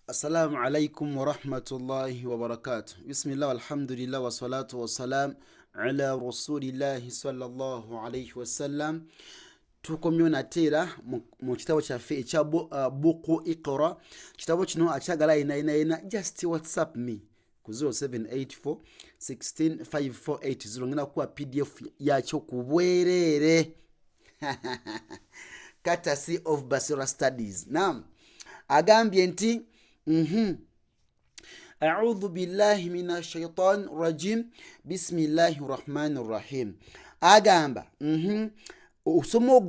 Assalamu alaikum wa rahmatullahi wa barakatuh. Bismillah alhamdulillah wa salatu wa salam ala rasulillahi sallallahu alaihi wa sallam. Tukomyo natera mu kitabo kyaffe ekya buku Iqra. Kitabo kino akyagala ina just WhatsApp me ku 0784 16 5480 ngina kuwa PDF yakyo ku bwerere. Courtesy of Basira Studies. Naam. Agambye nti أعوذ بالله من الشيطان الرجيم بسم الله الرحمن الرحيم agamba osomo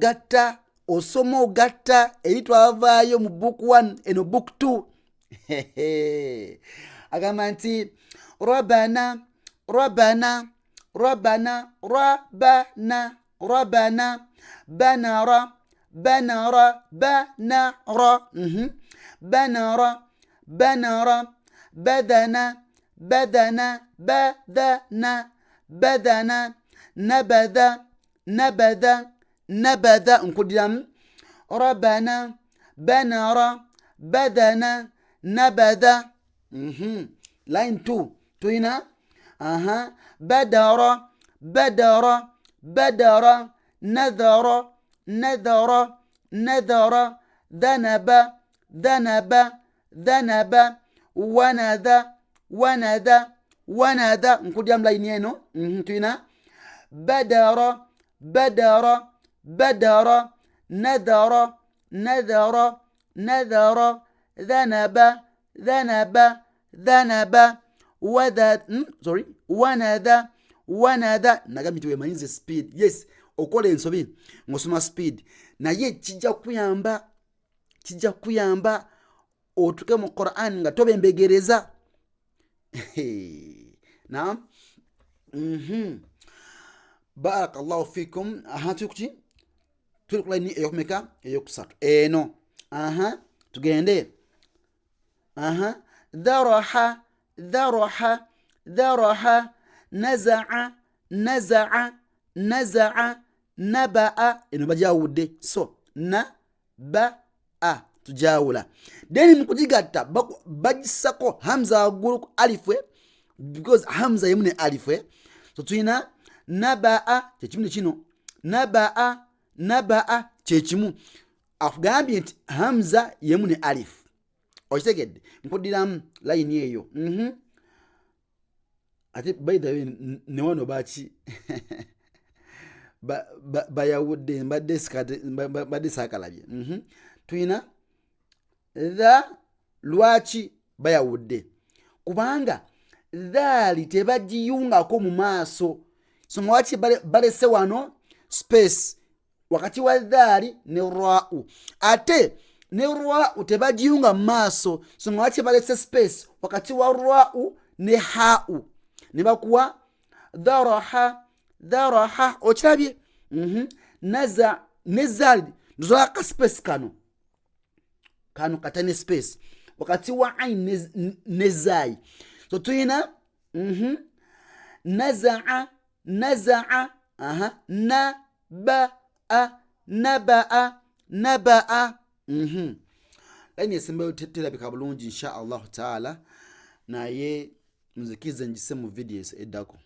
gatta eri twavaayo mu book 1 eno book 2 agamba nti Rabbana Rabbana Rabbana Rabbana Rabbana banara banara banara banara banara badana badana badana badana nabada nabada nabada nkudiramu Rabbana banara badana nabada line 2 tuina badara badara badara nadhara nadhara nadhara dhanaba dhanaba dhanaba wanada wanada wanada nkudiramu line eno tuina badara badara badara nadhara nadhara nadhara dhanaba dhanaba dhanaba wanada wanada nagambye tuwemanyize speed. Yes, okola ensobi ngosoma speed naye kijja kuyamba otuke mu Quran nga tobembegereza. Naam. Barakallahu fikum. Tukuki tulikulani eyokumeka eyokusatu eno. Tugende. Dharaha dharaha dharaha naza'a naza'a naza'a naba'a eno bajawudde so naba'a tujawula then mukujigatta bajisako hamza aguru alifwe because hamza yemune alifwe so tuina naba'a kyekimu kino naba'a naba'a kyekimu afugambye nti hamza yemune alif okitegedde nkudiramu line eyo ate by the way ne wano bachi bayawudde mbadde sakalabye tuina dha lwaki bayawudde kubanga dhali tebagiyungako mu maaso so mwaki balese wano space wakati wa dhali ne ra'u ate ne ra'u tebagiyunga mu maaso so mwaki balese space wakati wa ra'u ne ha'u ne bakuwa dharaha dharaha okirabye naza nezali nzaka space kano katane space wakati wa ain nezai so tuina naza'a naza'a naba'a naba'a naba'a lani esembayo terabika bulungi insha Allah taala naye muzikize njise mu videos edako.